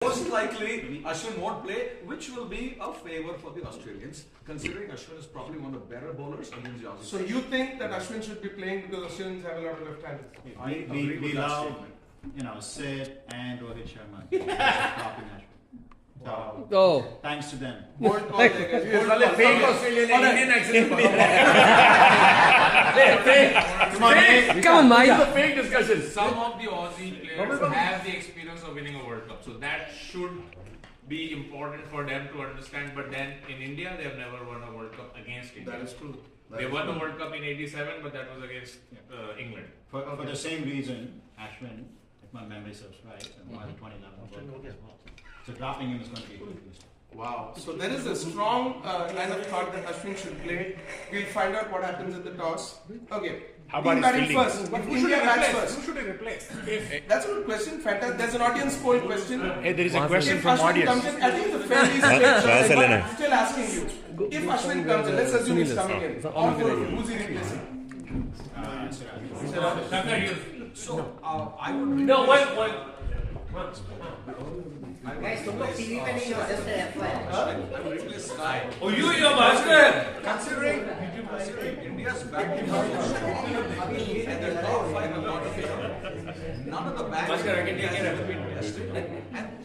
Most likely, Ashwin won't play, which will be a favor for the Australians, considering Ashwin is probably one of the better bowlers against the Aussies. So you think that Ashwin should be playing because Australians have a lot of left-handers? We love, Sid and Rohit Sharma. Dropping Ashwin. So, thanks to them. Bold call, I guess. Fake Australian and Indian accent. Come on, Mike. It's a fake discussion. Some of the Aussie players have the experience of winning a World Cup, so that should be important for them to understand. But then in India, they have never won a World Cup against India. That is true. They won the World Cup in '87, but that was against England. For the same reason, Ashwin, if my memory serves right, won the 2011 World Cup. So dropping him is going to be a good boost. Wow. So there is a strong line of thought that Ashwin should play. We'll find out what happens in the toss. Okay. How about Team his batting fielding? first. If India bats first. Who should he replace? That's a good question. Fantastic. There's an audience poll question. Hey, there is a question If from Ashwin audience. comes in, I think it's a fairly straight shot. But I'm still asking you. If Ashwin comes in, let's assume he's coming in. All four of you, who's he replacing? So, I would replace, No, one. Guys, तुम लोग TV पे नहीं हो just an FYI. I would replace Sky. Oh, you Bhaskar. Considering India's batting and their top 5 have not failed, none of the bats Bhaskar, I can take care of it.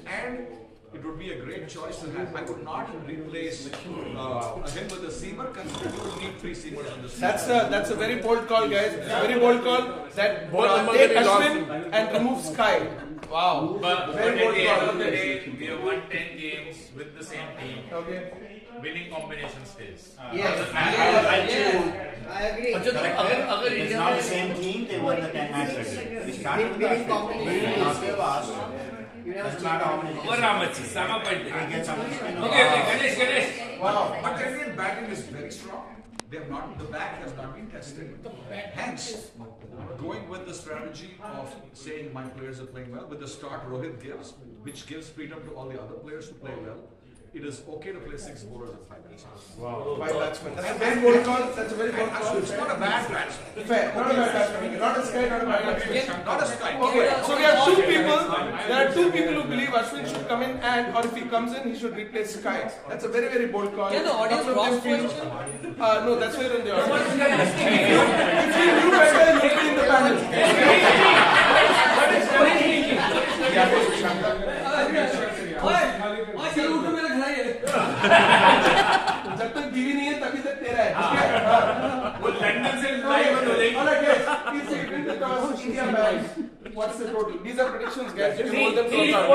and it would be a great choice to have. I would not replace him with a seamer, considering you will need 3 seamers on this. That's a very bold call, guys. It's a very bold call that take Ashwin and remove Sky. Wow. But Very at bold the end call. of the day, we have won 10 games with the same team. Okay. Winning combination stays. Yes. I agree. It's not the same team, they won the 10 matches. We started with Winning Ashwin. combination. After us, doesn't matter how many. Sama point. We get some. Okay, Ganesh. Wow. But Indian batting is very strong. They have not, the bat has not been tested. Hence, going with the strategy of saying my players are playing well, with the start Rohit gives, which gives freedom to all the other players to play well, it is okay to play 6 bowlers and 5 batsmen. Wow. 5 batsmen. That's a very bold call. That's a very bold call. It's not a bad batsman. Fair. Not a bad batsman. Not a Sky, not a bad batsman. Not a strike. Okay, so we have 2 people. There are 2 people who believe Ashwin should come in and, or if he comes in, he should replace Sky. That's a very, very bold call. Can the audience Couple of them cross feel- No, that's where in the audience. If you do better, you'll be in the panel. जब तक TV नहीं है तभी तक तेरा है वो London से live हो जाएगी. Alright guys, please take it to toss. India bats. What's the total? These are predictions, guys. You can hold them to account.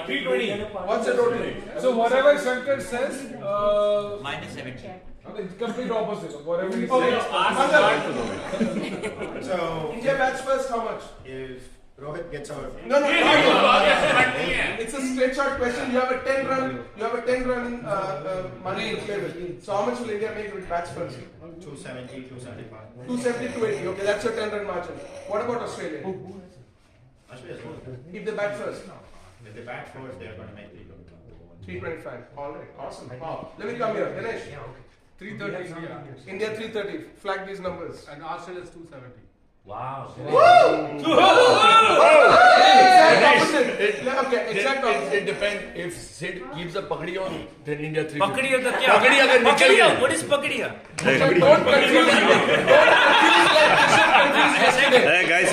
320. What's the total? So whatever Shankar says, Minus 70. it's complete opposite of whatever he Okay. says. So, India bats first. How much? if Rohit gets out, No. It's a straight shot question. You have a 10 run. You have a 10 run money to play with. So how much will India make if it bats first? 270, 275. 270 to 80. Okay, that's your 10 run margin. What about Australia? Ashwin is good. If they bat first, If they bat first, they're going to make 325. 325. All right. Awesome. Wow. Let me come here, Ganesh. 330 India. India 330. Flag these numbers. And Australia is 270. Wow. Exact opposite. Okay, exact opposite. It depends. If Sid keeps the pakdi on, then India 350. Pakdiya ka kya? Pakdi agar nikal gaya. What is pakdiya? Don't confuse me. Hey guys.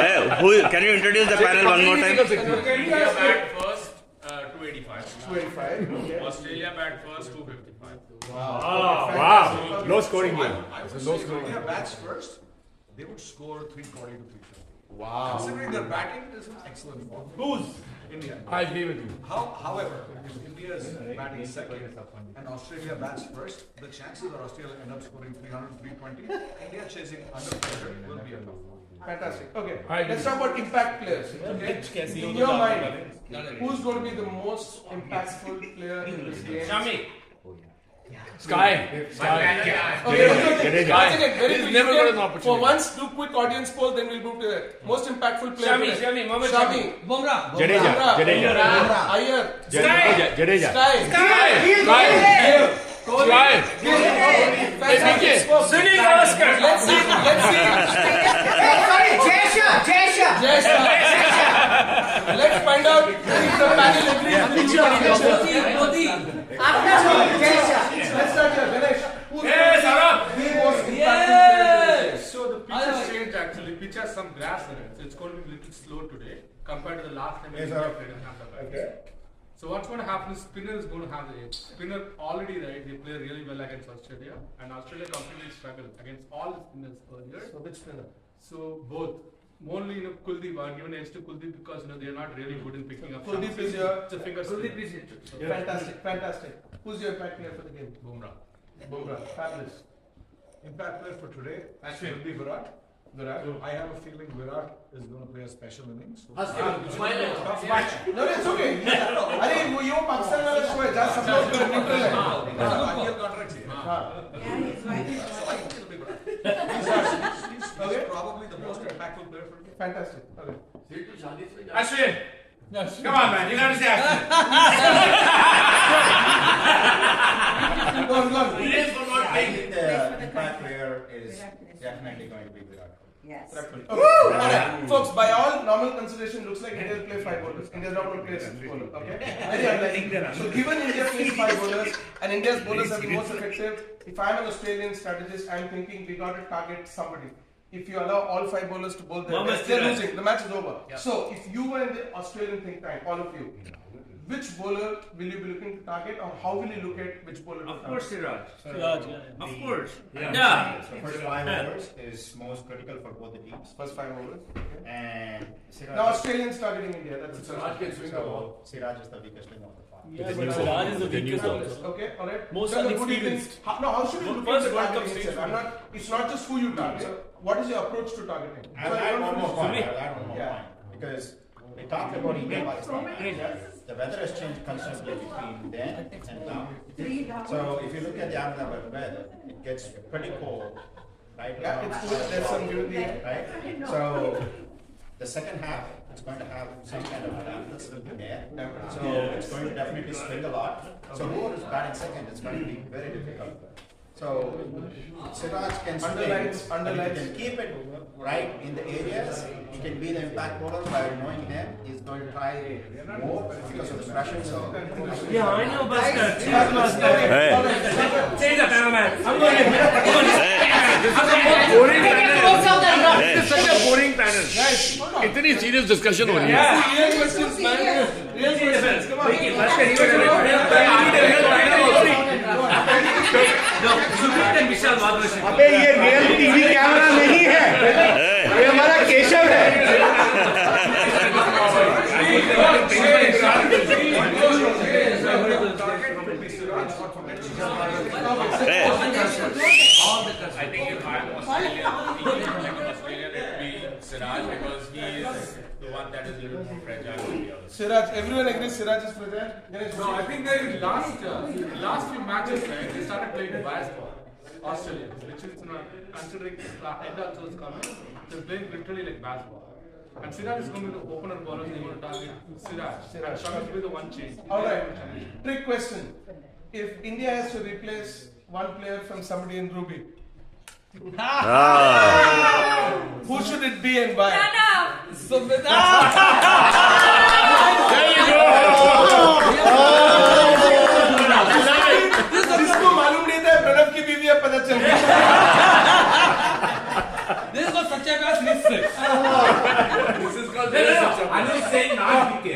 Hey, can you introduce the panel one more time? India bat first 285. 285. Okay. Australia bat first 255. Wow. Low scoring game. I would say if India bats first, they would score 340 to 350. Wow. Considering their batting is in excellent form. Who's? India. I agree with you. However, if India is batting second and Australia bats first, the chances are Australia end up scoring 300, 320. India chasing under pressure will be a tough one. Fantastic. Okay. I agree. Let's talk about impact players. Okay. In your mind, who's going to be the most impactful player in this game? Shami. Sky. Okay, Ganesh. once again, very He's quick, never got an For opportunity. once, do quick audience poll, then we'll move to the most impactful player. Shami, Mohammad Shami. Bumrah. Jadeja. Iyer. Jadeja. Sky. Sunil Gavaskar. Let's see. Sorry, Jay Shah. Yes, sir. Let's find out if the panel agrees. Let's start here. Ganesh. Who's the most impactful player? So the pitch has changed actually. Pitch has some grass in it. So it's going to be a little slow today compared to the last time we played in Ahmedabad. Okay. So what's going to happen is spinner is going to have the edge. Spinner already, right, they play really well against Australia, and Australia completely struggled against all the spinners earlier. So which spinner? So both. Only Kuldeep are given edge to Kuldeep because they're not really good in picking up. Kuldeep is your finger Kuldeep is fantastic. Who's your impact player for the game? Bumrah. Fabulous. Impact player for today will be Virat. I have a feeling Virat is going to play a special innings. Tough match. No, it's okay. अरे वो यो पाकिस्तान वाला show है जहाँ सब लोग neutral हैं. IPL contract here. He's probably the most impactful player for today. Fantastic. Okay. Ashwin, come on, man. You got to say Ashwin. Go on. I think the impact player is definitely going to be Virat. Yes. Okay. Folks, by all normal consideration, looks like India will play 5 bowlers. India is not going to play 6 bowlers. Okay? Very unlikely. So, given India plays 5 bowlers and India's bowlers have been most effective, if I'm an Australian strategist, I'm thinking we got to target somebody. If you allow all 5 bowlers to bowl their best, they're losing. The match is over. Yeah. So, if you were in the Australian think tank, all of you, which bowler will you be looking to target, or how will you look at which bowler to target? Of course, Siraj. Of course. Yeah. So first 5 overs is most critical for both the teams. First 5 overs. Okay. And Siraj. Now Australians targeting India. That's the Siraj can swing the ball. Siraj is the weakest link of the five. Siraj is the weakest also. Okay, alright. Most How should you look at the targeting itself? It's not just who you target. What is your approach to targeting? I'll add one more point. Because we talked about India Pakistan. The weather has changed considerably between then and now. So if you look at the Ahmedabad weather, it gets pretty cold, right? Yeah, it's good. There's some humidity. Right? So the second half, it's going to have some kind of dampness in there. So it's going to definitely swing a lot. So whoever is batting second, it's going to be very difficult. So Siraj can can keep it right in the areas. He can be the impact bowler by knowing him. He's going to try more because of the pressure. So Yeah, I know, but Hey. change the cameraman. I'm going This is such a boring panel. इतनी serious discussion हो रही है. Real questions, man. Real questions. Come on. अबे ये real TV camera नहीं है, ये हमारा केशव है. I think if I'm Australian, it would be Siraj because he is the one that is a little more fragile than the others. Siraj, everyone agrees Siraj is fragile? No, I think they last few matches, right, they started playing baseball. Australia, which is not considering indaus was coming, they're playing literally like baseball. And Siraj is going to be the opener bowler, they're going to target Siraj. And Shami will be the one change. Alright, trick question. If India has to replace one player from somebody in Ruby, who should it be and why? जिसको मालूम नहीं था प्रणव की बीवी अब पता चल गया. This is not Satyagra's list. This is called I'm just saying not PK.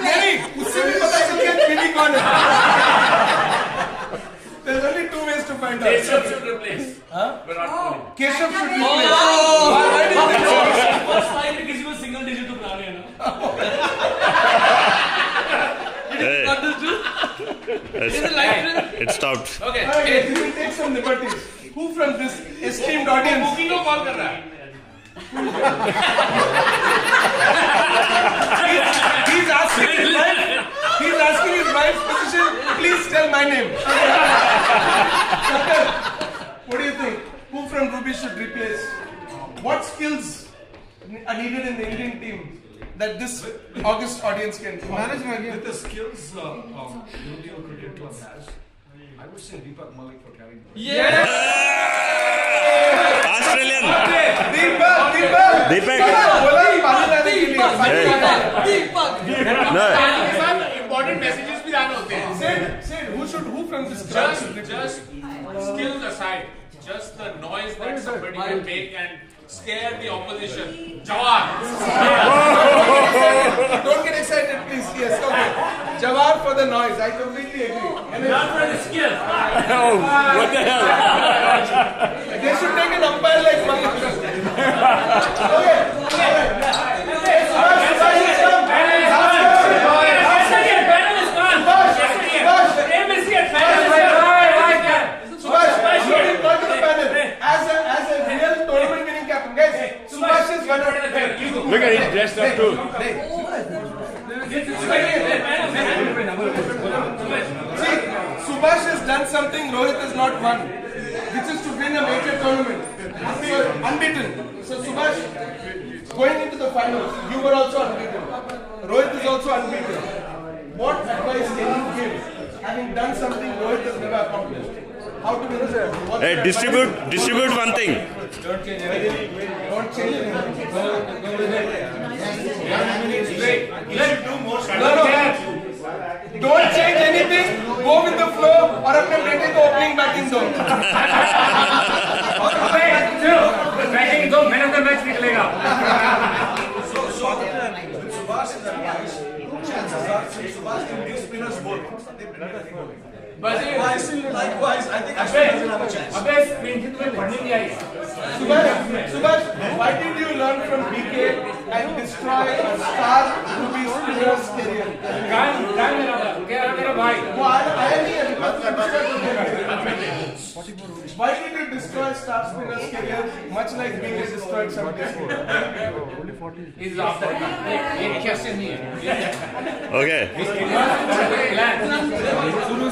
नहीं, उससे भी पता चल गया बीवी कौन है. There's only 2 ways to find out. Keshav should replace. Virat Kohli. Keshav should replace. First line में किसी को single digit तो बनाने हैं ना. It stopped. Okay. Okay, we will take some liberties. Who from this esteemed audience? Booking को call कर रहा है. He's asking his wife's position. Please tell my name. Doctor, what do you think? Who from Ruby should replace? What skills are needed in the Indian team that this August audience can manage? With the skills India Cricket Club has, I would say Deepak Malik for carrying. Yes! Australian. दीपक बोला पानी लाने के लिए No. Important messages भी आने होते हैं. Sid, who from this Just skills aside, just the noise that somebody can make and scare the opposition. Jawar. Don't get excited, please. Yes, okay. Jawar for the noise. I completely agree. Not for the skill. Oh, what the hell? They should take an umpire like Mangesh. Okay. Look at him dressed up too. See, Subhash has done something Rohit has not won, which is to win a major tournament. So, unbeaten. So Subhash, going into the finals, you were also unbeaten. Rohit is also unbeaten. What advice can you give, having done something Rohit has never accomplished? How to win? Hey, distribute one thing. Don't change anything. Don't change anything. No. Don't change anything. Go with the flow और अपने बेटे को opening batting दो. Batting दो, man of the match निकलेगा. Subhash's advice, chances are Subhash can give spinners both. But likewise, I think Ashwin doesn't have a chance. अबे screen में पढ़ने नहीं आई. Subhash, why did you learn from BK and destroy a star Ruby spinner's career? क्या मेरा भाई? Why did you destroy star spinner's career much like BK destroyed somebody's career? He's after it. ये question नहीं है. Okay.